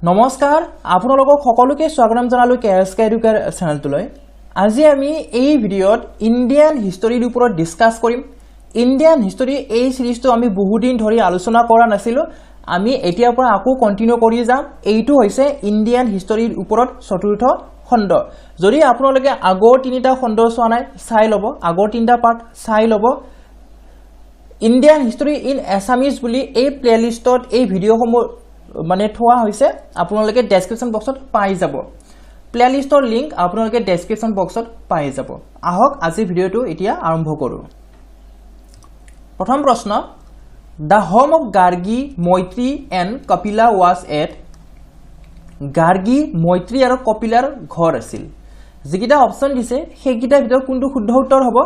নমস্কাৰ আপোনালোকক সকলোকে স্বাগতম জনালো কেএসকে এডুকেয়াৰ চেনেলটোলৈ আজি আমি এই ভিডিঅ'ত ইণ্ডিয়ান হিষ্টৰীৰ ওপৰত ডিসকাস কৰিম ইণ্ডিয়ান হিষ্টৰী এই সিৰিজটো আমি বহুত দিন ধৰি আলোচনা কৰা নাছিলো আমি এতিয়াৰ পৰা আকৌ কন্টিনিউ কৰি যাম এইটো হৈছে ইণ্ডিয়ান হিষ্টৰীৰ ওপৰত চতুৰ্থ খণ্ড যদি আপোনালোকে আগৰ তিনিটা খণ্ড চোৱা নাই চাই লব আগৰ তিনিটা পাৰ্ট চাই লব ইণ্ডিয়ান হিষ্টৰী ইন এছামিজ বুলি এই প্লেলিষ্টত এই ভিডিঅ'সমূহ মানে থোৱা হৈছে আপোনালোকে ডেসক্ৰিপচন বক্সত পাই যাব প্লেলিষ্টৰ লিংক আপোনালোকে ডেসক্ৰিপচন বক্সত পাই যাব আহক আজি ভিডিঅ'টো এতিয়া আৰম্ভ কৰো প্ৰথম প্ৰশ্ন The home of Gargi, Moitri and Kapila was at Gargi, Moitri আৰু কপিলাৰ ঘৰ আছিল যিকিটা অপচন দিছে সেইকিটা ভিতৰত কোনটো শুদ্ধ উত্তৰ হ'ব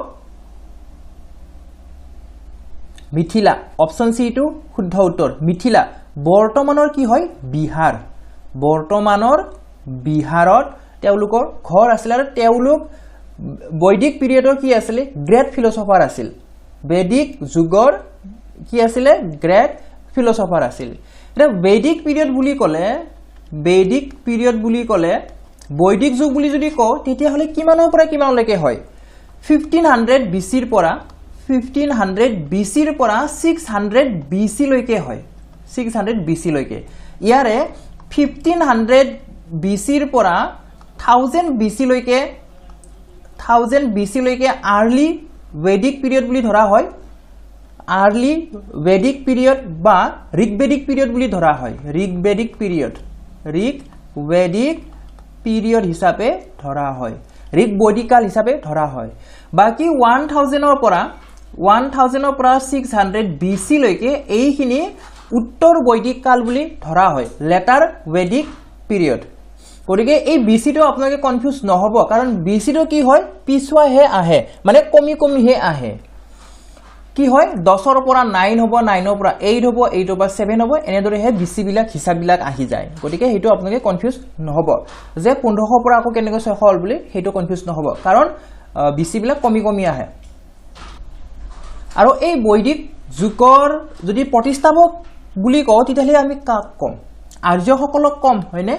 মিথিলা অপচন সি টু শুদ্ধ উত্তৰ মিথিলা বৰ্তমানৰ কি হয় বিহাৰ বৰ্তমানৰ বিহাৰত তেওঁলোকৰ ঘৰ আছিল আৰু তেওঁলোক বৈদিক পিৰিয়ডৰ কি আছিল গ্ৰেট ফিলোসফাৰ আছিল বৈদিক যুগৰ কি আছিল গ্ৰেট ফিলোসফাৰ আছিল এটা বৈদিক পিৰিয়ড বুলি ক'লে বৈদিক যুগ বুলি যদি কও তেতিয়া হলে কিমানৰ পৰা কিমানলৈকে হয় 1500 বিসিৰ পৰা 600 বিসি লৈকে হয় 600 বিসি লৈকে ইয়াৰে 1500 বিসিৰ পৰা 1000 বিসি লৈকে আৰ্লি বৈদিক পিৰিয়ড বুলি ধৰা হয় আৰ্লি বৈদিক পিৰিয়ড বা ঋগবেদিক পিৰিয়ড বুলি ধৰা হয় ঋগবেদিক পিৰিয়ড হিচাপে ধৰা হয় ঋগবৈদিকাল হিচাপে ধৰা হয় বাকি 1000 ৰ পৰা 600 বিসি লৈকে এইখিনি উত্তৰ বৈদিক কাল বুলি ধৰা হয় লেটাৰ বৈদিক পিৰিয়ড গতিকে এই বিসিটো আপোনালোকে কনফিউজ নহব কাৰণ বিসিটো কি হয় পিছুৱাহে আহে মানে কমিহে আহে কি হয় 10 ৰ পৰা 9 হ'ব 9 ৰ পৰা 8 হ'ব 8 ৰ পৰা 7 হ'ব এনেদৰে হে বিসি বিলাক হিসাব বিলাক আহি যায় গতিকে হেতু আপোনালোকে কনফিউজ নহব যে 1500 পৰা আকৌ কেনেকৈ 600 হল বুলি হেতু কনফিউজ নহব কাৰণ বিসি বিলাক কমি আহে আৰু এই বৈদিক যুগৰ যদি প্ৰতিষ্ঠাপক বুলি কও তেতিয়ালে আমি কাক কম আৰ্যসকলক কম হয়নে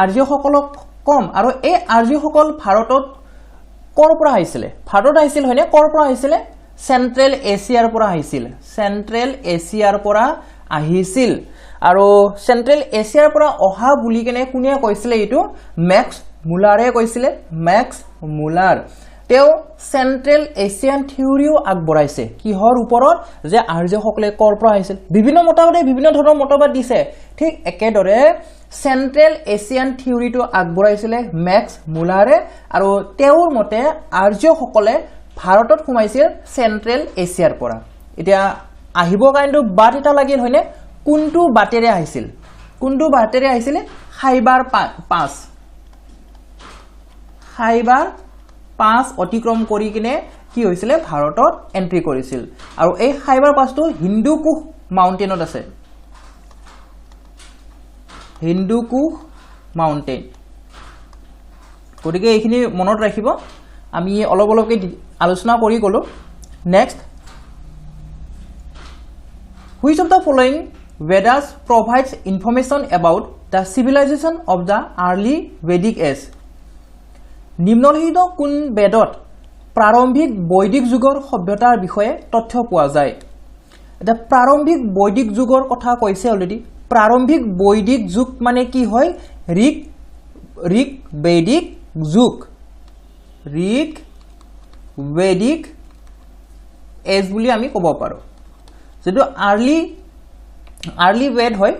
আৰ্যসকলক কম আৰু এই আৰ্যসকল ভাৰতত কৰ পৰা আহিছিল হয়নে কৰ পৰা আহিছিল সেন্ট্ৰেল এছিয়াৰ পৰা আহিছিল আৰু সেন্ট্ৰেল এছিয়াৰ পৰা অহা বুলি কেনে কোনে কৈছিল এইটো ম্যাক্স মুলাৰ তেও সেন্ট্ৰেল এছিয়ান থিওৰিও আগবঢ়াইছে কিহৰ ওপৰত যে আৰ্যসকলে কৰ পৰা আহিছিল বিভিন্ন মতবাদে বিভিন্ন ধৰণৰ মতবাদ দিছে ঠিক একেদৰে সেন্ট্ৰেল এছিয়ান থিওৰিটো আগবঢ়াইছিল ম্যাক্স মুলাৰে আৰু তেওঁৰ মতে আৰ্যসকলে ভাৰতত সোমাইছিল সেন্ট্ৰেল এছিয়াৰ পৰা এতিয়া আহিব কিন্তু বাট এটা লাগিল হয়নে কোনটো বাটেৰে আহিছিল খাইবাৰ পাস অতিক্ৰম কৰি কিনে কি হৈছিল ভাৰতত এন্ট্ৰি কৰিছিল আৰু এই খাইবাৰ পাসটো হিন্দুকুশ মাউন্টেনত আছে হিন্দুকুশ মাউন্টেন গতিকে এইখিনি মনত ৰাখিব আমি অলপকে আলোচনা কৰি গলো next which of the following Vedas provides information about the civilization of the early Vedic age নিম্নলিখিত কোন বেদত প্ৰাৰম্ভিক বৈদিক যুগৰ সভ্যতাৰ বিষয়ে তথ্য পোৱা যায় এটা প্ৰাৰম্ভিক বৈদিক যুগৰ কথা কৈছে অলৰেডি প্ৰাৰম্ভিক বৈদিক যুগ মানে কি হয় ঋগ বৈদিক যুগ ঋগ বৈদিক এজ বুলি আমি ক'ব পাৰো যেটো আৰ্লি বেদ হয়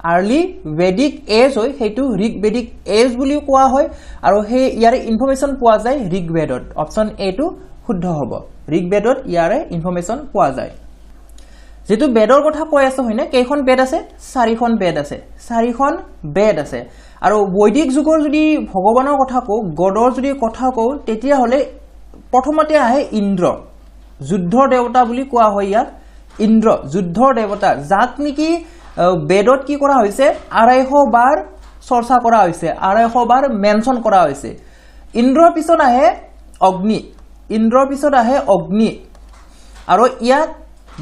আৰ্লি বৈদিক এজ হয় হেতু ঋগ বৈদিক এজ বুলি কোৱা হয় আৰু হে ইয়াৰে ইনফৰমেশন পোৱা যায় ঋগ বেদত অপচন এ টু শুদ্ধ হ'ব ঋগ বেদত ইয়াৰে ইনফৰমেশন পোৱা যায় যেটো বেদৰ কথা কৈ আছে হয়নে কেইখন বেদ আছে চাৰিখন বেদ আছে আৰু বৈদিক যুগৰ যদি ভগৱানৰ কথা কও গডৰ যদি কথা কও তেতিয়া হলে প্ৰথমতে আহে ইন্দ্ৰ যুদ্ধৰ দেৱতা বুলি কোৱা হয় ইয়াক ইন্দ্ৰ যুদ্ধৰ দেৱতা যাক নেকি বেদত কি কৰা হৈছে 250 বাৰ চৰ্চা কৰা হৈছে 250 বাৰ মেনশন কৰা হৈছে ইন্দ্ৰৰ পিছত আহে অগ্নি আৰু ইয়াক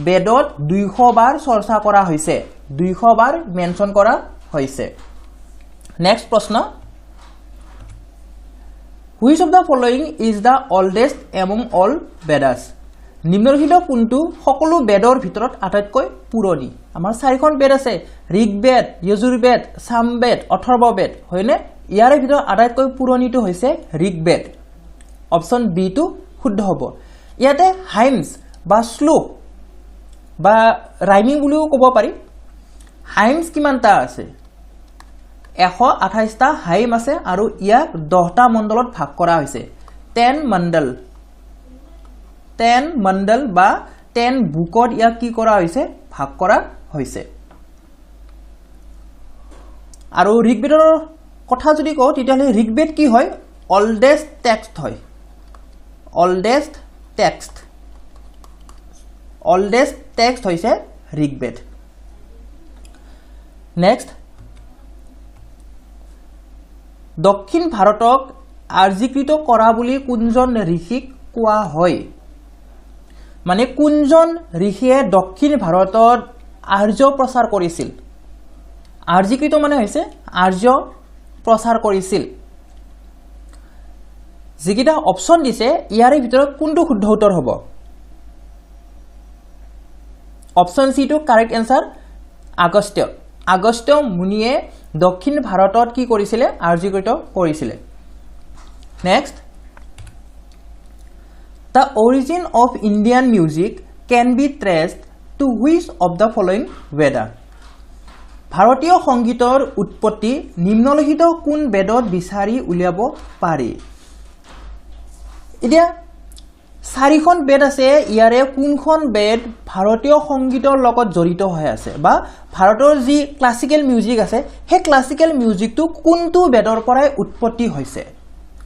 বেদত 200 বাৰ চৰ্চা কৰা হৈছে 200 বাৰ মেনশন কৰা হৈছে নেক্সট প্ৰশ্ন Which of the following is the oldest among all Vedas? নিম্নলিখিত কোনটো সকলো বেদৰ ভিতৰত আটাইতকৈ পুৰণি আমাৰ চাৰিখন বেদ আছে ঋগবেদ যজুৰ্বেদ সামবেদ অথৰ্ববেদ হয়নে ইয়াৰ ভিতৰত আটাইতকৈ পুৰণিটো হৈছে ঋগবেদ অপচন বি টো শুদ্ধ হ'ব ইয়াতে হাইমছ বা শ্লোক বা ৰাইমিং বুলিও ক'ব পাৰি হাইমছ কিমানটা আছে 128টা হাইম আছে আৰু ইয়াক 10টা মণ্ডলত ভাগ কৰা হৈছে 10 মণ্ডল বা 10 বুকত ইয়াক কি কৰা হৈছে ভাগ কৰা হৈছে আৰু ঋগবেদৰ কথা যদি কও তেতিয়ালে ঋগবেদ কি হয় oldest text হয় oldest text হৈছে ঋগবেদ নেক্সট দক্ষিণ ভাৰতক আৰ্যীকৃত কৰা বুলি কোনজন ঋষিক কোৱা হয় মানে কোনজন ঋষিয়ে দক্ষিণ ভাৰতত আৰ্য প্ৰচাৰ কৰিছিল আৰ্যীকৃত মানে হৈছে আৰ্য প্ৰচাৰ কৰিছিল যিকিটা অপচন দিছে ইয়াৰে ভিতৰত কোনটো শুদ্ধ উত্তৰ হ'ব option C to correct answer Agastya মুনিয়ে দক্ষিণ ভাৰতত কি কৰিছিলে আৰ্যীকৃত কৰিছিলে next The origin of Indian music can be traced to which of the following Veda? ভাৰতীয় সংগীতৰ উৎপত্তি নিম্নলিখিত কোন বেদত বিচাৰি উলিয়াব পাৰি এতিয়া চাৰিখন বেদ আছে ইয়াৰে কোনখন বেদ ভাৰতীয় সংগীতৰ লগত জড়িত হৈ আছে বা ভাৰতৰ যি ক্লাসিক্যাল মিউজিক আছে হে ক্লাসিক্যাল মিউজিকটো কোনটো বেদৰ পৰাই উৎপত্তি হৈছে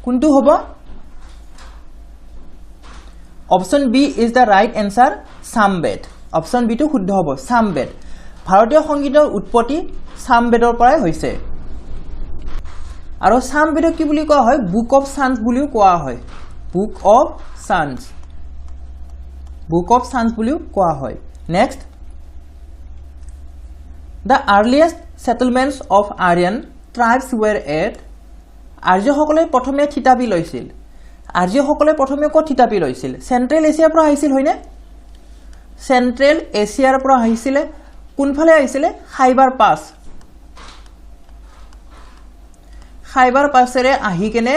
কোনটো হ'ব option B is the right answer Samaveda option B টো শুদ্ধ হ'ব সামবেদ ভাৰতীয় সংগীতৰ উৎপত্তি সামবেদৰ পৰাই হৈছে আৰু সামবেদক কি বুলি কোৱা হয় বুক অফ সান্স বুলিও কোৱা হয় বুক অফ সান্স বুলিও কোৱা হয় next The earliest settlements of Aryan tribes were at আৰ্যসকলে প্ৰথমে থিতাপি লৈছিল আৰ্যসকলে প্ৰথমে ক'ত থিতাপি লৈছিল সেন্ট্ৰেল এছিয়াৰ পৰা আহিছিল হয়নে সেন্ট্ৰেল এছিয়াৰ পৰা আহিছিল কোনফালে আহিছিল খাইবাৰ পাছেৰে আহি কেনে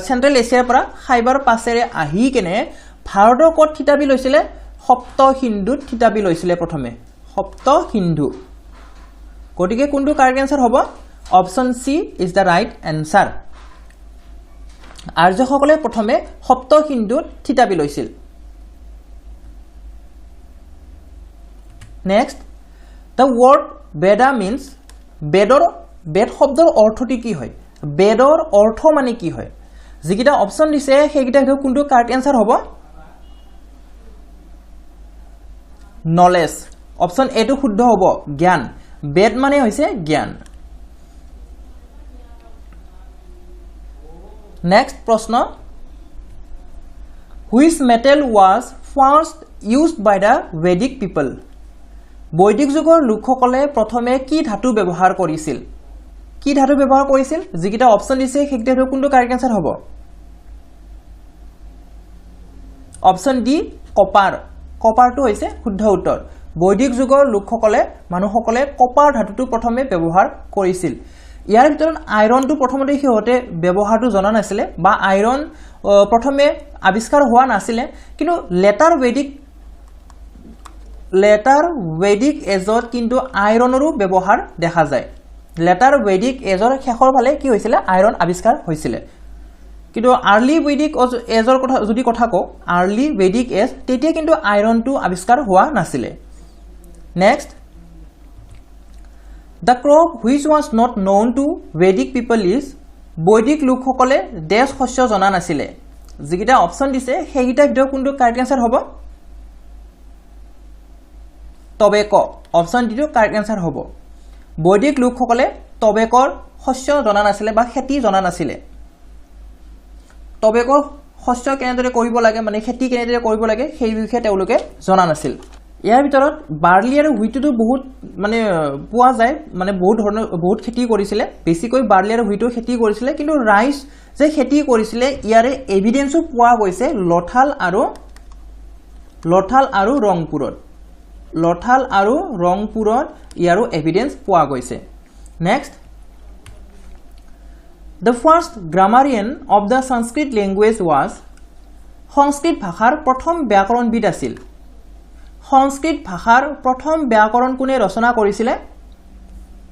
সেন্ট্ৰেল এছিয়াৰ পৰা খাইবাৰ পাছেৰে আহি কেনে ভাৰতৰ ক'ত থিতাপি লৈছিল সপ্ত সিন্ধুত থিতাপি লৈছিল প্ৰথমে সপ্ত সিন্ধু গটিকে কোনটো কাৰেক্ট আনসাৰ হ'ব option C is the right answer আৰ্যসকলে প্ৰথমে সপ্ত সিন্ধুত থিতাপি লৈছিল next the word Veda means Veda শব্দৰ অৰ্থটি কি হয় বেদৰ অৰ্থ মানে কি হয় যিকিটা অপচন দিছে সেইকিটা কোনটো কাৰেক্ট আনসাৰ হ'ব নলেজ অপচন এ টো শুদ্ধ হ'ব জ্ঞান বেদ মানে হৈছে জ্ঞান নেক্সট প্ৰশ্ন Which metal was first used by the Vedic people বৈদিক যুগৰ লোকসকলে প্ৰথমে কি ধাতু ব্যৱহাৰ কৰিছিল যিকিটা অপচন দিছে সেইকিটা কোনটো কাৰেক্ট আনসাৰ হ'ব অপচন ডি কপাৰটো হৈছে শুদ্ধ উত্তৰ বৈদিক যুগৰ লোকসকলে মানুহসকলে কপাৰ ধাতুটো প্ৰথমে ব্যৱহাৰ কৰিছিল ইয়াৰ ভিতৰত আইৰণটো প্ৰথমতে হিহতে ব্যৱহাৰটো জনা নাছিলে বা আইৰণ প্ৰথমে আৱিষ্কাৰ হোৱা নাছিলে কিন্তু লেটাৰ ভেদিক এজত কিন্তু আইৰণৰো ব্যৱহাৰ দেখা যায় লেটাৰ ভেদিক এজৰ শেষৰ ফালে কি হৈছিল আইৰণ আৱিষ্কাৰ হৈছিল কিন্তু আৰ্লি ভেদিক এজৰ কথা যদি কথা কও আৰ্লি ভেদিক এজ তেতিয়া কিন্তু আইৰণটো আৱিষ্কাৰ হোৱা নাছিলে next The crop which was not known to Vedic people is বৈদিক লোকসকলে দেশ শস্য জনা নাছিলে যিকিটা অপচন দিছে সেইকিটা ভিতৰত কোনটো কাৰেক্ট আনসাৰ হ'ব টবেক অপচন ডি টো কাৰেক্ট আনসাৰ হ'ব বৈদিক লোকসকলে টবেকৰ শস্য জনা নাছিলে বা খেতি জনা নাছিলে টবেকৰ শস্য কেনেদৰে কৰিব লাগে মানে খেতি কেনেদৰে কৰিব লাগে সেই বিষয়ে তেওঁলোকে জনা নাছিল ইয়াৰ ভিতৰত বাৰ্লি আৰু হুইটটো বহুত মানে পোৱা যায় মানে বহুত খেতি কৰিছিলে বেছিকৈ বাৰ্লি আৰু হুইটৰ খেতি কৰিছিলে কিন্তু ৰাইচ যে খেতি কৰিছিলে ইয়াৰে এভিডেন্সও পোৱা গৈছে লথাল আৰু ৰংপুৰত ইয়াৰো এভিডেন্স পোৱা গৈছে next The first grammarian of the Sanskrit language was সংস্কৃত ভাষাৰ প্ৰথম ব্যাকৰণবিদ আছিল সংস্কৃত ভাষাৰ প্ৰথম ব্যাকৰণ কোনে ৰচনা কৰিছিলে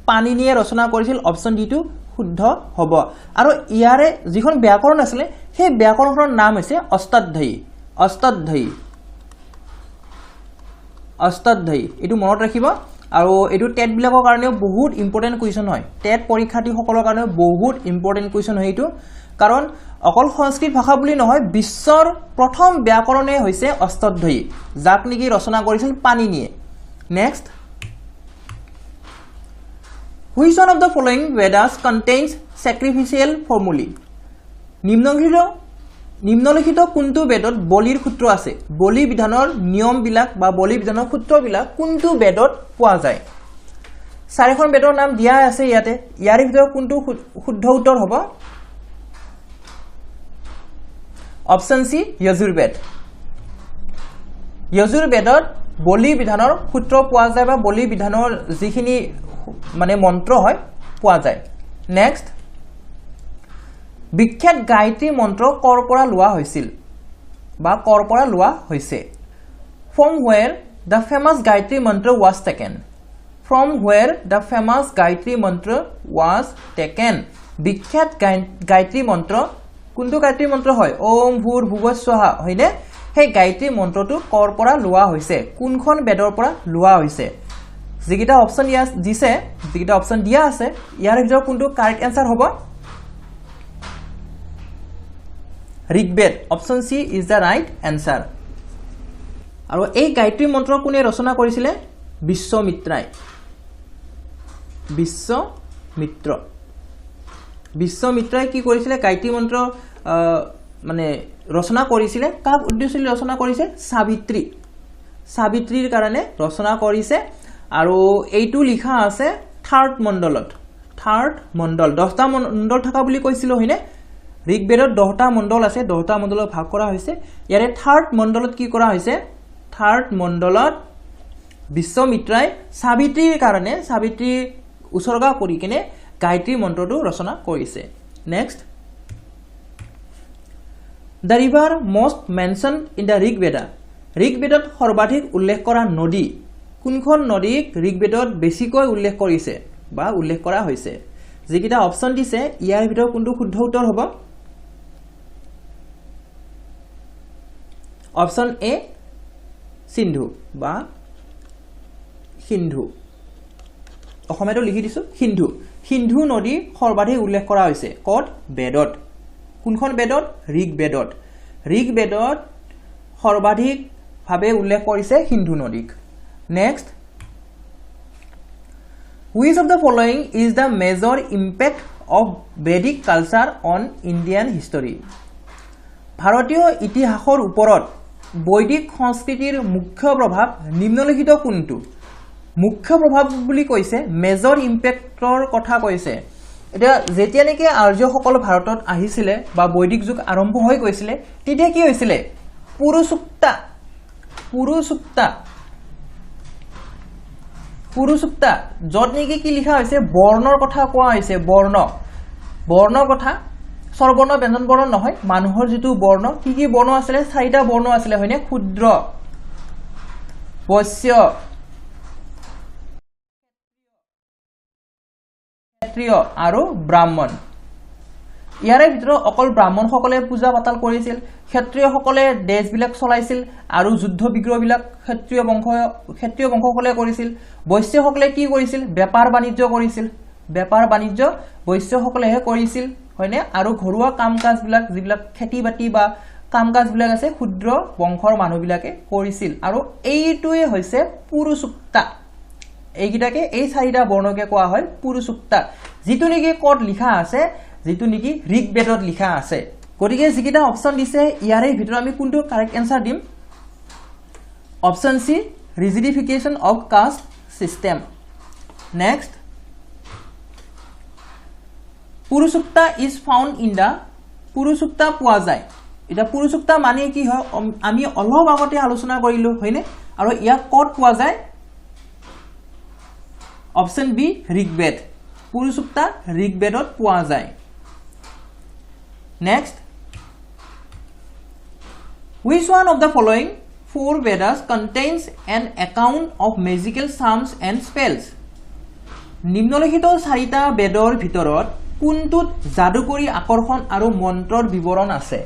পাণিনিয়ে ৰচনা কৰিছিল অপচন ডি টু শুদ্ধ হ'ব আৰু ইয়াৰে যিখন ব্যাকৰণ আছিল সেই ব্যাকৰণখনৰ নাম হৈছে অষ্টাধ্যায়ী এটো মনত ৰাখিব আৰু এটো টেট বিলাকৰ কাৰণে বহুত ইম্পৰ্টেন্ট কোৱেশ্চন হয় টেট পৰীক্ষাৰ্থীসকলৰ কাৰণে বহুত ইম্পৰ্টেন্ট কোৱেশ্চন হয় এটো কাৰণ অকল সংস্কৃত ভাষা বুলি নহয় বিশ্বৰ প্ৰথম ব্যাকৰণে হৈছে অষ্টাধ্যায়ী যাক নেকি ৰচনা কৰিছিল পাণিনিয়ে next Which one of the following Vedas contains sacrificial formulae নিম্নলিখিত কোনটো বেদত বলিৰ সূত্ৰ আছে বলি বিধানৰ নিয়ম বিলাক বা বলি বিধানৰ সূত্ৰ বিলাক কোনটো বেদত পোৱা যায় চাৰিখন বেদৰ নাম দিয়া আছে ইয়াতে ইয়াৰ ভিতৰত কোনটো শুদ্ধ উত্তৰ হ'ব অপচন সি যজুৰবেদত বলি বিধানৰ সূত্ৰ পোৱা যায় বা বলি বিধানৰ যিখিনি মানে মন্ত্ৰ হয় পোৱা যায় নেক্সট বিখ্যাত গায়ত্ৰী মন্ত্ৰ কৰ পৰা লোৱা হৈছিল বা কৰ পৰা লোৱা হৈছে from where the famous Gayatri মন্ত্ৰ was taken বিখ্যাত গায়ত্ৰী মন্ত্ৰ কোনটো গায়ত্ৰী মন্ত্ৰ হয় ওম ভূৰ্ভুৱঃ স্বাহা হয়নে সেই গায়ত্ৰী মন্ত্ৰটো কৰ পৰা লোৱা হৈছে কোনখন বেদৰ পৰা লোৱা হৈছে যিকিটা অপচন দিয়া আছে ইয়াৰ ভিতৰত কোনটো কাৰেক্ট আনসাৰ হ'ব Rigveda option C is the right answer আৰু এই গায়ত্ৰী মন্ত্ৰ কোনে ৰচনা কৰিছিলে বিশ্বমিত্ৰই কি কৰিছিলে গায়ত্ৰী মন্ত্ৰ মানে ৰচনা কৰিছিলে কাক উদ্দেশ্যে ৰচনা কৰিছে সাবিত্ৰীৰ কাৰণে ৰচনা কৰিছে আৰু এইটো লিখা আছে থাৰ্ড মণ্ডল 10টা মণ্ডল থকা বুলি কৈছিল হয়নে ঋগবেদত 10টা মণ্ডল আছে 10টা মণ্ডলত ভাগ কৰা হৈছে ইয়াৰে থাৰ্ড মণ্ডলত কি কৰা হৈছে থাৰ্ড মণ্ডলত বিশ্বমিত্ৰাই সাবিত্ৰী উৎসৰ্গা কৰি কিনে গায়ত্ৰী মন্ত্ৰটো ৰচনা কৰিছে next The river most mentioned in the ঋগবেদত সৰ্বাধিক উল্লেখ কৰা নদী কোনখন নদীক ঋগবেদত বেছিকৈ উল্লেখ কৰিছে বা উল্লেখ কৰা হৈছে যিকিটা অপচন দিছে ইয়াৰ ভিতৰত কোনটো শুদ্ধ উত্তৰ হ'ব অপচন এ সিন্ধু বা সিন্ধু অসমীয়াটো লিখি দিছো সিন্ধু নদী সৰ্বাধিক উল্লেখ কৰা হৈছে কত বেদত কোনখন বেদত ঋগবেদত সৰ্বাধিক ভাৱে উল্লেখ কৰিছে সিন্ধু নদীক next Which of the following is the major impact of Vedic culture on Indian history ভাৰতীয় ইতিহাসৰ ওপৰত বৈদিক সংস্কৃতিৰ মুখ্য প্ৰভাৱ নিম্নলিখিত কোনটো মুখ্য প্ৰভাৱ বুলি কৈছে মেজৰ ইম্পেক্টৰ কথা কৈছে এটা যেতিয়া নেকি আৰ্যসকল ভাৰতত আহিছিলে বা বৈদিক যুগ আৰম্ভ হৈ গৈছিলে তেতিয়া কি হৈছিল পুৰুষুক্তা যত নেকি কি লিখা হৈছে বৰ্ণৰ কথা কোৱা হৈছে বৰ্ণৰ কথা স্বৰবৰ্ণ ব্যঞ্জন বৰ্ণ নহয় মানুহৰ যেটো বৰ্ণ কি বৰ্ণ আছিল চাৰিটা বৰ্ণ আছিল হয়নে ক্ষুদ্ৰ বৈশ্য ক্ষত্ৰিয় আৰু ব্ৰাহ্মণ ইয়াৰে ভিতৰত অকল ব্ৰাহ্মণ সকলে পূজা পাতাল কৰিছিল ক্ষত্ৰিয় সকলে দেশ বিলাক চলাইছিল আৰু যুদ্ধ বিগ্ৰহ বিলাক ক্ষত্ৰিয় বংশসকলে কৰিছিল বৈশ্য সকলে কি কৰিছিল বেপাৰ বাণিজ্য বৈশ্য সকলেহে কৰিছিল হয়নে আৰু ঘৰুৱা কাম-কাজ বিলাক যিবিলাক খেতি বাতি বা কাম-কাজ বিলাক আছে ক্ষুদ্ৰ বংশৰ মানুহ বিলাকে কৰিছিল আৰু এইটোৱে হৈছে পুৰুষুক্তা এইগিটাকে এই চাৰিটা বৰ্ণকে কোৱা হয় পুৰুষুক্তা যিটো নেকি কত লিখা আছে যেটো নেকি ঋগবেদত লিখা আছে গতিকে যিকিটা অপচন দিছে ইয়াৰে ভিতৰত আমি কোনটো কাৰেক্ট আনসাৰ দিম option C rigidification of caste system. Next, Purusukta is found in the Purusukta পোৱা যায় এটা Purusukta মানে কি হয় আমি অলপ আগতে আলোচনা কৰিলো হয়নে আৰু ইয়া ক'ত পোৱা যায় অপচন বি ঋগবেদ Purusukta ঋগবেদত পোৱা যায় Next, which one of the following four Vedas contains an account of magical charms and spells? নিম্নলিখিত চাৰিটা বেদৰ ভিতৰত কোনটোত জাদুকৰী আকৰ্ষণ আৰু মন্ত্ৰৰ বিৱৰণ আছে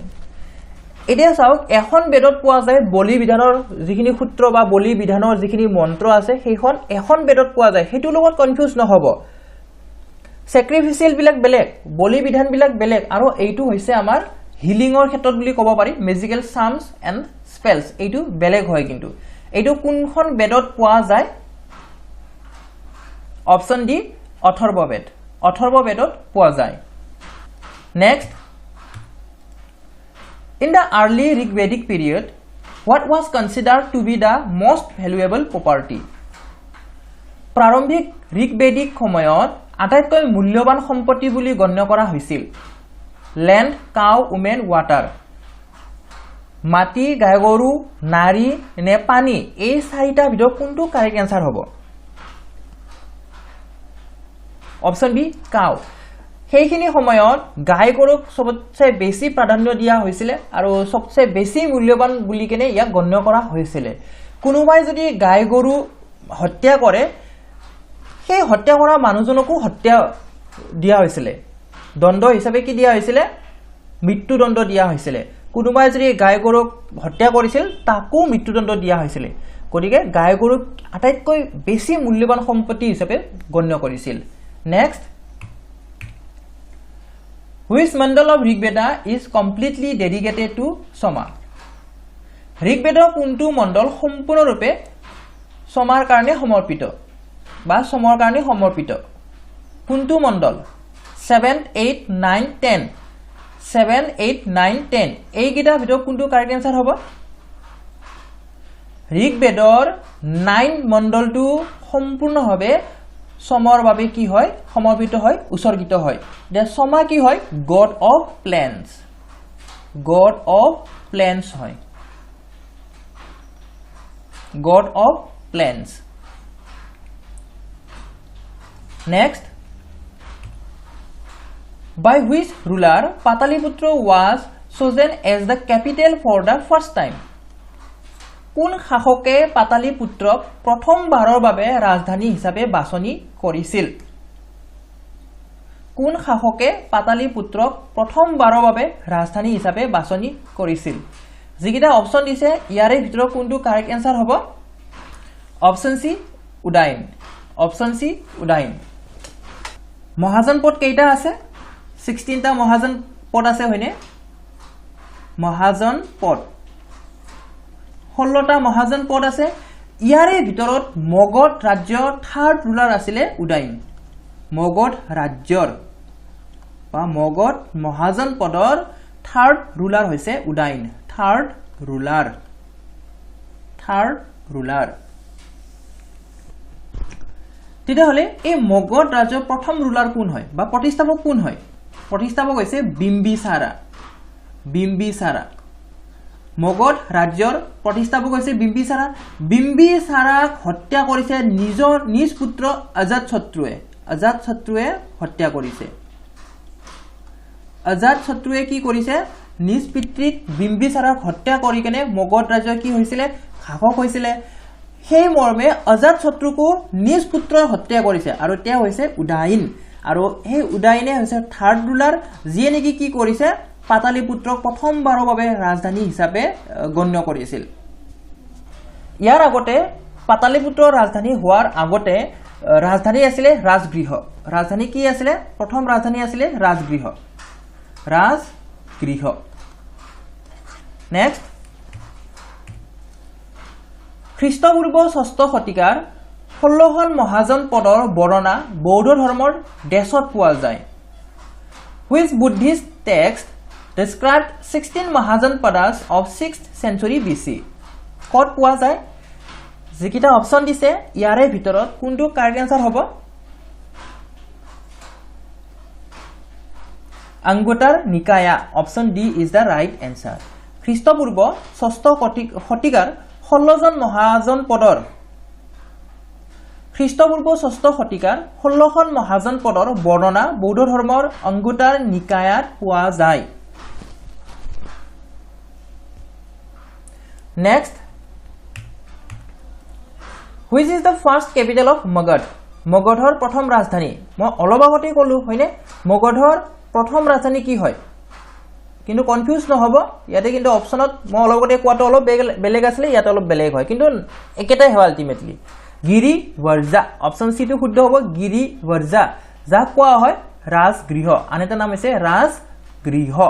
এতিয়া চাওক এখন বেদত পোৱা যায় বলি বিধানৰ যিখিনি সূত্ৰ বা বলি বিধানৰ যিখিনি মন্ত্ৰ আছে সেইখন এখন বেদত পোৱা যায় হেতু লগত কনফিউজ নহব স্যাক্ৰিফিচিয়েল বিলাক বেলেগ বলি বিধান বিলাক বেলেগ আৰু এইটো হৈছে আমাৰ হিলিংৰ ক্ষেত্ৰত বুলি ক'ব পাৰি মেজিকেল চাৰ্মছ এণ্ড স্পেলছ এইটো বেলেগ হয় কিন্তু এইটো কোনখন বেদত পোৱা যায় অপচন ডি অথৰ্ব বেদত পোৱা যায় next in the early Rigvedic period what was considered to be the most valuable property প্ৰাৰম্ভিক ঋগবেদিক সময়ত আটাইতকৈ মূল্যৱান সম্পত্তি বুলি গণ্য কৰা হৈছিল land cow women water মাটি গাই গৰু নাৰী নে পানী এই চাৰিটা ভিতৰত কোনটো কাৰেক্ট আনসাৰ হ'ব অপচন বি কাউ সেইখিনি সময়ত গাই গৰুক সবতছে বেছি প্ৰাধান্য দিয়া হৈছিল আৰু সবতছে বেছি মূল্যৱান বুলি কেনে ইয়াক গণ্য কৰা হৈছিল কোনোবাই যদি গাই গৰু হত্যা কৰে সেই হত্যা কৰা মানুহজনকো হত্যা দিয়া হৈছিল দণ্ড হিচাপে কি দিয়া হৈছিল মৃত্যুদণ্ড দিয়া হৈছিল কোনোবাই যদি গাই গৰুক হত্যা কৰিছিল তাকো মৃত্যুদণ্ড দিয়া হৈছিল গতিকে গাই গৰুক আটাইতকৈ বেছি মূল্যৱান সম্পত্তি হিচাপে গণ্য কৰিছিল next Which mandal of Rigveda is completely dedicated to Soma? Rigveda কোনটো মণ্ডল সম্পূৰ্ণৰূপে সমাৰ কাৰণে সমৰ্পিত বা সমৰ কাৰণে সমৰ্পিত কোনটো মণ্ডল 7 8 9 10 7 8 9 10 এই গিটা ভিতৰত কোনটো কাৰেক্ট আনসাৰ হ'ব ঋগবেদৰ 9 মণ্ডলটো সম্পূৰ্ণভাৱে সমৰ বাবে কি হয় সমৰ্পিত হয় উৎসৰ্গিত হয় দে সমা কি হয় গড অফ প্লেন্স হয় god of planes next by which ruler Pataliputra was chosen as the capital for the first time কোন শাসকে পাতালিপুত্ৰক প্ৰথমবাৰৰ বাবে ৰাজধানী হিচাপে বাছনি কৰিছিল কোন শাসকে পাতালিপুত্ৰক প্ৰথমবাৰৰ বাবে ৰাজধানী হিচাপে বাছনি কৰিছিল যিকিটা অপচন দিছে ইয়াৰে ভিতৰত কোনটো কাৰেক্ট আনসাৰ হ'ব অপচন সি উদাইন মহাজন পদ কেইটা আছে 16 টা মহাজন পদ আছে হয়নে মহাজন পদ 16 টা মহাজন পদ আছে ইয়াৰে ভিতৰত মগধ ৰাজ্যৰ থাৰ্ড ৰুলাৰ আছিল উদাইন মগধ ৰাজ্যৰ বা মগধ মহাজন পদৰ থাৰ্ড ৰুলাৰ হৈছে উদাইন থাৰ্ড ৰুলাৰ তেতিয়াহলে এই মগধ ৰাজ্যৰ প্ৰথম ৰুলাৰ কোন হয় বা প্ৰতিষ্ঠাপক কোন হয় প্ৰতিষ্ঠাপক হৈছে বিম্বিসাৰা মগধ ৰাজ্যৰ প্ৰতিষ্ঠাপক হৈছে বিম্বিসাৰাক হত্যা কৰিছে নিজ পুত্ৰ অজাতশত্ৰুৱে হত্যা কৰিছে অজাতশত্ৰুৱে কি কৰিছে নিজ পিতৃক বিম্বিসাৰাক হত্যা কৰি কেনে মগধ ৰাজ্য কি হৈছিল শাসক হৈছিল সেই মৰ্মে অজাতশত্ৰুকো নিজ পুত্ৰৰ হত্যা কৰিছে আৰু তেওঁ হৈছে উদাইন আৰু এই উদাইনে হৈছে থাৰ্ড ৰুলাৰ যিয়ে নেকি কি কৰিছে পাতালিপুত্ৰক প্ৰথমবাৰৰ বাবে ৰাজধানী হিচাপে গণ্য কৰিছিল ইয়াৰ আগতে পাতালিপুত্ৰৰ ৰাজধানী হোৱাৰ আগতে ৰাজধানী আছিল ৰাজধানী কি আছিল প্ৰথম ৰাজধানী আছিল ৰাজগৃহ নেক্সট খ্ৰীষ্টপূৰ্ব 6ষ্ঠ শতিকাৰ 16খন মহাজন পদৰ বৰ্ণনা বৌদ্ধ ধৰ্মৰ দেশত পোৱা যায় which Buddhist text described 16 Mahajan Padas of 6th century BC ক'ত পোৱা যায় যিকিটা অপচন দিছে ইয়াৰে ভিতৰত কোনটো কাৰেক্ট আনসাৰ হ'ব Anguttara Nikaya option D is the right answer খ্ৰীষ্টপূৰ্ব 6ষ্ঠ শতিকাৰ 16 জন মহাজন পদৰ খ্ৰীষ্টপূৰ্ব 6ষ্ঠ শতিকাৰ 16 খন মহাজন পদৰ বৰ্ণনা বৌদ্ধ ধৰ্মৰ অংগুটাৰ নিকায়াত পোৱা যায় next Which is the first capital of Magad? Magadhor prothom rajdhani. Moi olop agote kolu hoine Magadhor prothom rajdhani ki hoy? Kintu confuse no hobo. Yate kintu optionot moi olop agote koato olop beleg asile yate olop beleg hoy. Kintu eketai hoy ultimately. Giri Varja. Option C tu shuddho hobo Giri Varja. Ja koa hoy Rajgriho. Aneta naam ase Rajgriho.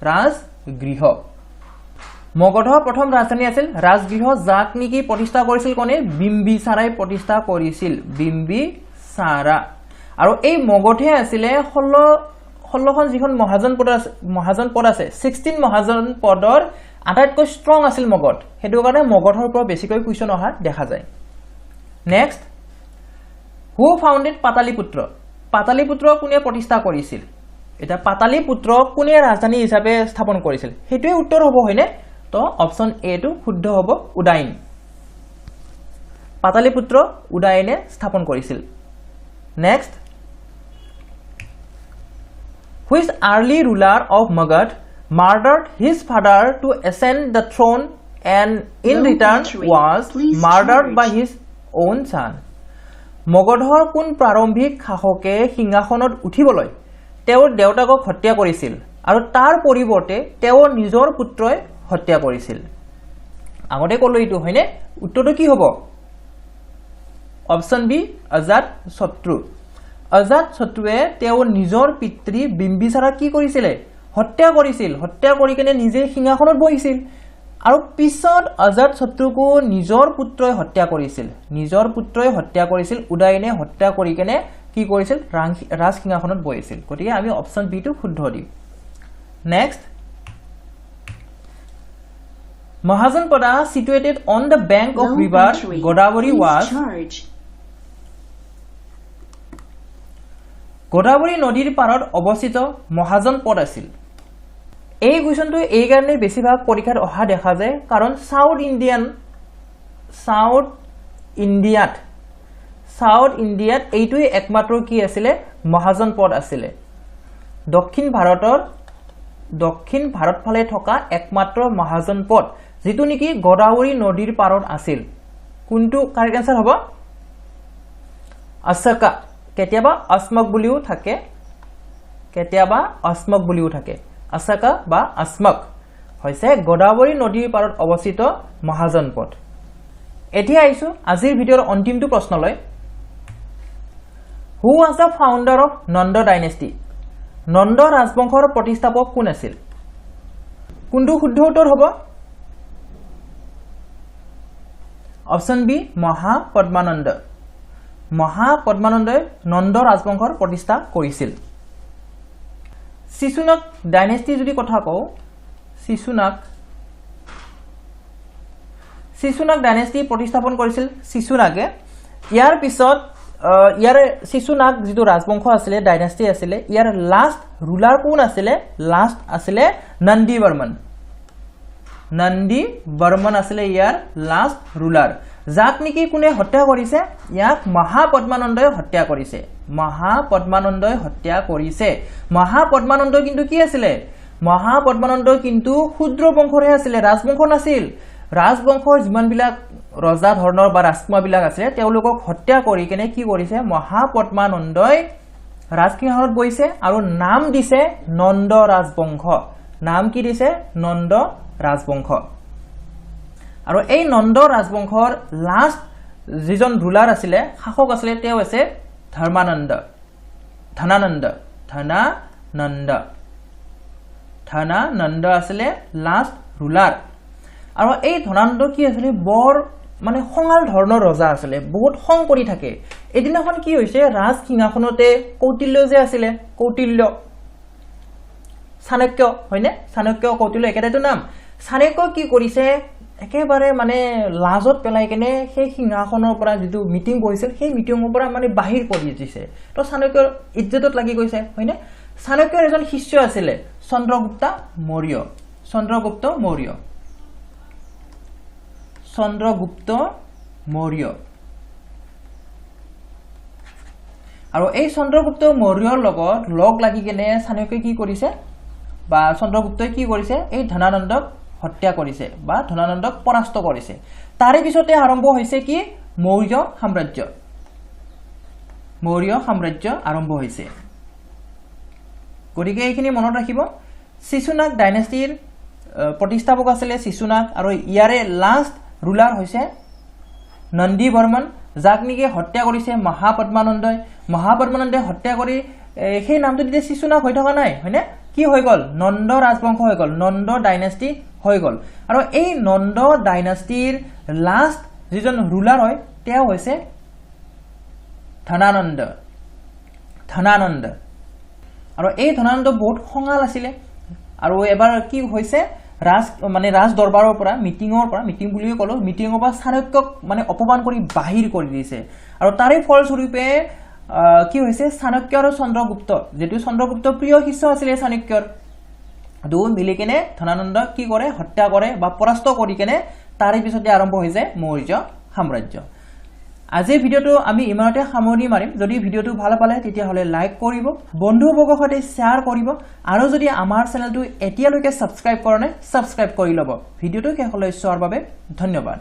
Rajgriho. মগধৰ প্ৰথম ৰাজধানী আছিল ৰাজগৃহ যাক নেকি প্ৰতিষ্ঠা কৰিছিল কোনে বিম্বিসাৰাই প্ৰতিষ্ঠা কৰিছিল বিম্বিসাৰা আৰু এই মগধে আছিলে 16 খন যিখন মহাজন পদ আছে 16 মহাজন পদৰ আটাইতকৈ ষ্ট্ৰং আছিল মগধ হেতু কাৰণে মগধৰ ওপৰত বেছিকৈ কোৱেশ্চন অহা দেখা যায় নেক্সট হু ফাউণ্ডেড পাটালিপুত্ৰ কোনে প্ৰতিষ্ঠা কৰিছিল এটা পাটালিপুত্ৰ কোনে ৰাজধানী হিচাপে স্থাপন কৰিছিল হেতুৱে উত্তৰ হ'ব হয়নে তো অপশন এ টু শুদ্ধ হ'ব উদাইন পাটালিপুত্ৰ উদাইনে স্থাপন কৰিছিল next Which early ruler of Magad murdered his father to ascend the throne and in return was murdered by his own son মগধৰ কোন প্ৰাৰম্ভিক শাসকে সিংহাসনত উঠিবলৈ তেওঁৰ দেউতাকক হত্যা কৰিছিল আৰু তাৰ পৰিৱৰ্তে তেওঁৰ নিজৰ পুত্ৰই হত্যা কৰিছিল আগতে কলো ইটো হয়নে উত্তৰটো কি হ'ব অপচন বি আজাদ শত্ৰুৱে তেওঁৰ নিজৰ পিতৃ বিম্বিসাৰাক কি কৰিছিল হত্যা কৰি কেনে নিজে সিংহাসনত বহিছিল আৰু পিছত আজাদ শত্ৰুকো নিজৰ পুত্ৰই হত্যা কৰিছিল উদাইনে হত্যা কৰি কেনে কি কৰিছিল ৰাজ সিংহাসনত বহিছিল গতিকে আমি অপচন বি টো শুদ্ধ দিম next Mahajanpada situated on the bank of river Godavari was Godavari নদীৰ পাৰত অৱস্থিত মহাজনপদ আছিল এই কোৱেশ্চনটো এই কাৰণে বেছিভাগ পৰীক্ষাত অহা দেখা যায় কাৰণ সাউথ ইণ্ডিয়াত এইটোই একমাত্ৰ কি আছিল মহাজনপদ আছিল দক্ষিণ ভাৰত ফালে থকা একমাত্ৰ মহাজনপদ যেটো নেকি গোদাৱৰী নদীৰ পাৰত আছিল কোনটো কাৰেক্ট আনসাৰ হ'ব আসকা কেতিয়াবা আসমক বুলিও থাকে আসকা বা আসমক হৈছে গোদাৱৰী নদীৰ পাৰত অৱস্থিত মহাজনপদ এতিয়া আইছো আজিৰ ভিডিওৰ অন্তিমটো প্ৰশ্নলৈ Who was the founder of Nanda dynasty? Nanda ৰাজবংশৰ প্ৰতিষ্ঠাপক কোন আছিল কোনটো শুদ্ধ উত্তৰ হ'ব অপচন বি মহাপদ্মানন্দই নন্দ ৰাজবংশৰ প্ৰতিষ্ঠা কৰিছিল শিশুনাগ ডাইনেষ্টি যদি কথা কও শিশুনাগ ডাইনেষ্টি প্ৰতিস্থাপন কৰিছিল শিশুনাগে ইয়াৰ পিছত ইয়াৰ শিশুনাগ যেটো ৰাজবংশ আছিল ডাইনেষ্টি আছিল ইয়াৰ লাষ্ট ৰুলাৰ কোন আছিল লাষ্ট আছিল নন্দী বৰ্মন আছিল ইয়াৰ লাষ্ট ৰুলাৰ যাক নেকি কোনে হত্যা কৰিছে ইয়াক মহাপদ্মানন্দই হত্যা কৰিছে মহাপদ্মানন্দ কিন্তু কি আছিল মহাপদ্মানন্দ কিন্তু ক্ষুদ্ৰ বংশৰে আছিল ৰাজবংশ নাছিল ৰাজবংশৰ যিমানবিলাক ৰজা ধৰণৰ বা ৰাজকুমাৰ বিলাক আছে তেওঁলোকক হত্যা কৰি কেনে কি কৰিছে মহাপদ্মানন্দই ৰাজসিংহাসনত বহিছে আৰু নাম দিছে নন্দ ৰাজবংশ নাম কি দিছে নন্দ ৰাজবংশ আৰু এই নন্দ ৰাজবংশৰ লাষ্ট যিজন ৰুলাৰ আছিল শাসক আছিল তেওঁ আছে ধনানন্দ আছিল লাষ্ট ৰুলাৰ আৰু এই ধনানন্দ কি আছিল বৰ মানে খঙাল ধৰণৰ ৰজা আছিল বহুত খং কৰি থাকে এদিনাখন কি হৈছে ৰাজ সিংহাসনতে কৌটিল্য যে আছিল কৌটিল্য চাণক্য হয়নে চাণক্য কৌটিল্য একেটাইটো নাম চাণক্য কি কৰিছে একেবাৰে মানে লাজত পেলাই কেনে সেই সিংহাসনৰ পৰা যিটো মিটিং বহিছিল সেই মিটিঙৰ পৰা মানে বাহিৰ কৰি দিছে তো চাণক্যৰ ইজ্জতত লাগি গৈছে হয়নে চাণক্যৰ এজন শিষ্য আছিল চন্দ্ৰগুপ্ত মৌৰ্য আৰু এই চন্দ্ৰগুপ্ত মৌৰ্যৰ লগত লগ লাগি কেনে চাণক্যই কি কৰিছে বা চন্দ্ৰগুপ্তই কি কৰিছে এই ধনানন্দক হত্যা কৰিছে বা ধনানন্দক পৰাস্ত কৰিছে তাৰে পিছতে আৰম্ভ হৈছে কি মৌৰ্য সাম্ৰাজ্য আৰম্ভ হৈছে গতিকে এইখিনি মনত ৰাখিব শিশুনাগ ডাইনেষ্টিৰ প্ৰতিষ্ঠাপক আছিল শিশুনাগ আৰু ইয়াৰে লাষ্ট ৰুলাৰ হৈছে নন্দী বৰ্মন যাক নেকি হত্যা কৰিছে মহাপদ্মানন্দই হত্যা কৰি সেই নামটো দিতে শিশুনাগ হৈ থকা নাই হয়নে কি হৈ গল নন্দ ৰাজবংশ হৈ গল নন্দ ডাইনেষ্টি হৈ গল আৰু এই নন্দ ডাইনেষ্টিৰ লাষ্ট যিজন ৰুলাৰ হয় তেওঁ হৈছে ধনানন্দ আৰু এই ধনানন্দ বহুত খঙাল আছিল আৰু এবাৰ কি হৈছে ৰাজ দৰবাৰৰ পৰা মিটিং বুলিও কলো মিটিঙৰ পৰা চাণক্যক মানে অপমান কৰি বাহিৰ কৰি দিছে আৰু তাৰে ফলস্বৰূপে কি হৈছে চাণক্য আৰু চন্দ্ৰগুপ্ত যেটো চন্দ্ৰগুপ্ত প্ৰিয় শিষ্য আছিল চাণক্যৰ দুই মিলি কেনে ধনানন্দক কি কৰে হত্যা কৰে বা পৰাস্ত কৰি কেনে তাৰে পিছতে আৰম্ভ হৈ যায় মৌৰ্য সাম্ৰাজ্য আজিৰ ভিডিওটো আমি ইমানতে সামৰণি মাৰিম যদি ভিডিওটো ভাল পালে তেতিয়া হলে লাইক কৰিব বন্ধুবৰ্গৰ সৈতে শেয়াৰ কৰিব আৰু যদি আমাৰ চেনেলটো এতিয়ালৈকে সাবস্ক্ৰাইব কৰা নাই সাবস্ক্ৰাইব কৰি লব ভিডিওটো শেষলৈ চোৱাৰ বাবে ধন্যবাদ